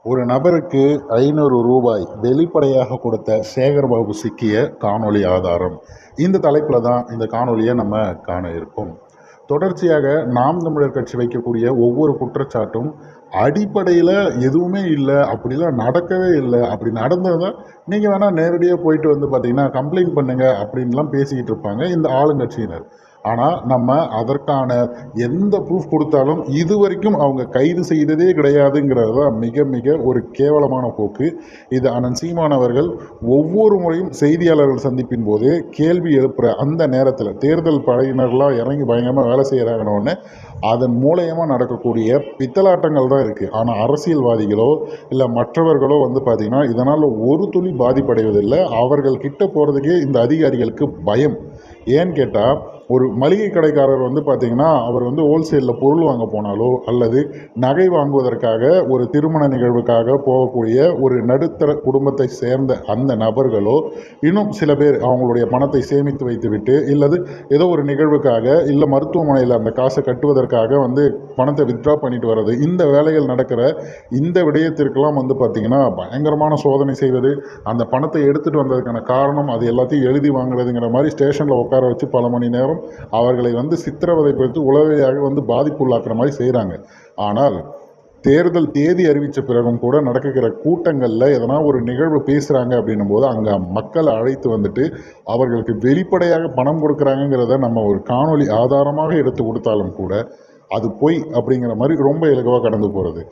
ஒரு நபருக்கு ரூ. 500 வெளிப்படையாக கொடுத்த சேகர்பாபு சிக்கிய காணொளி ஆதாரம். இந்த தலைப்பில் தான் இந்த காணொளியை நம்ம காண இருக்கோம். தொடர்ச்சியாக நாம் தமிழர் கட்சி வைக்கக்கூடிய ஒவ்வொரு குற்றச்சாட்டும் அடிப்படையில் எதுவுமே இல்லை, அப்படிலாம் நடக்கவே இல்லை, அப்படி நடந்ததுதான் நீங்கள் வேணால் நேரடியாக போயிட்டு வந்து பார்த்தீங்கன்னா கம்ப்ளைண்ட் பண்ணுங்க அப்படின்லாம் பேசிக்கிட்டு இருப்பாங்க இந்த ஆளுங்கட்சியினர். ஆனால் நம்ம அதற்கான எந்த ப்ரூஃப் கொடுத்தாலும் இது வரைக்கும் அவங்க கைது செய்ததே கிடையாதுங்கிறது தான் மிக மிக ஒரு கேவலமான போக்கு. இது அண்ணன் சீமான் அவர்கள் ஒவ்வொரு முறையும் செய்தியாளர்கள் சந்திப்பின் போது கேள்வி எழுப்புகிற அந்த நேரத்தில் தேர்தல் படையினர்லாம் இறங்கி பயங்கரமாக வேலை செய்கிறாங்கன்னு அதன் மூலயமா நடக்கக்கூடிய பித்தலாட்டங்கள் தான் இருக்குது. ஆனால் அரசியல்வாதிகளோ இல்லை மற்றவர்களோ வந்து பார்த்திங்கன்னா இதனால் ஒரு துளி பாதிப்படைவதில்லை. அவர்கள் கிட்ட போகிறதுக்கே இந்த அதிகாரிகளுக்கு பயம். ஏன்னு கேட்டால் ஒரு மளிகை கடைக்காரர் வந்து பார்த்திங்கன்னா அவர் வந்து ஹோல்சேலில் பொருள் வாங்க போனாலோ அல்லது நகை வாங்குவதற்காக ஒரு திருமண நிகழ்வுக்காக போகக்கூடிய ஒரு நடுத்தர குடும்பத்தை சேர்ந்த அந்த நபர்களோ இன்னும் சில பேர் அவங்களுடைய பணத்தை சேமித்து வைத்துவிட்டு இல்லது ஏதோ ஒரு நிகழ்வுக்காக இல்லை மருத்துவமனையில் அந்த காசை கட்டுவதற்காக வந்து பணத்தை வித்ட்ரா பண்ணிட்டு வர்றது, இந்த வேலைகள் நடக்கிற இந்த விடயத்திற்கெல்லாம் வந்து பார்த்திங்கன்னா பயங்கரமான சோதனை செய்வது, அந்த பணத்தை எடுத்துகிட்டு வந்ததுக்கான காரணம் அது எல்லாத்தையும் எழுதி வாங்குறதுங்கிற மாதிரி ஸ்டேஷனில் உட்கார வச்சு பல மணி நேரம் அவர்களை வந்து சித்திரவதைப்படுத்தி உளவியாக வந்து பாதிப்புள்ளாக்குற மாதிரி செய்கிறாங்க. ஆனால் தேர்தல் தேதி அறிவித்த பிறகும் கூட நடக்கிற கூட்டங்களில் எதனா ஒரு நிகழ்வு பேசுகிறாங்க அப்படின்னும் போது அங்கே மக்களை அழைத்து வந்துட்டு அவர்களுக்கு வெளிப்படையாக பணம் கொடுக்குறாங்கிறத நம்ம ஒரு காணொளி ஆதாரமாக எடுத்து கொடுத்தாலும் கூட அது பொய் அப்படிங்கிற மாதிரி ரொம்ப இலகுவாக கடந்து போகிறது.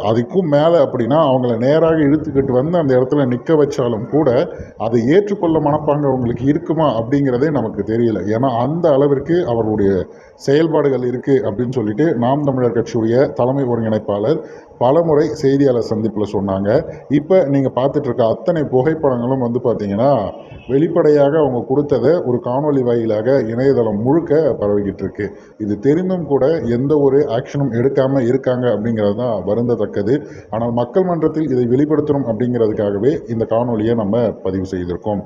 அதுக்கும் மேலே அப்படின்னா அவங்கள நேராக இழுத்துக்கிட்டு வந்து அந்த இடத்துல நிற்க வச்சாலும் கூட அதை ஏற்றுக்கொள்ள மனப்பாங்க அவங்களுக்கு இருக்குமா அப்படிங்கிறதே நமக்கு தெரியல. ஏன்னா அந்த அளவிற்கு அவர்களுடைய செயல்பாடுகள் இருக்குது அப்படின்னு சொல்லிட்டு நாம் தமிழர் கட்சியுடைய தலைமை ஒருங்கிணைப்பாளர் பலமுறை செய்தியாளர் சந்திப்பில் சொன்னாங்க. இப்போ நீங்கள் பார்த்துட்டு இருக்க அத்தனை புகைப்படங்களும் வந்து பார்த்தீங்கன்னா வெளிப்படையாக அவங்க கொடுத்ததை ஒரு காணொலி வாயிலாக இணையதளம் முழுக்க பரவிக்கிட்டு இருக்கு. இது தெரிந்தும் கூட எந்த ஒரு ஆக்ஷனும் எடுக்காமல் இருக்காங்க அப்படிங்கிறது தான் வருந்தத்தக்கது. ஆனால் மக்கள் மன்றத்தில் இதை வெளிப்படுத்தணும் அப்படிங்கிறதுக்காகவே இந்த காணொலியை நம்ம பதிவு செய்திருக்கோம்.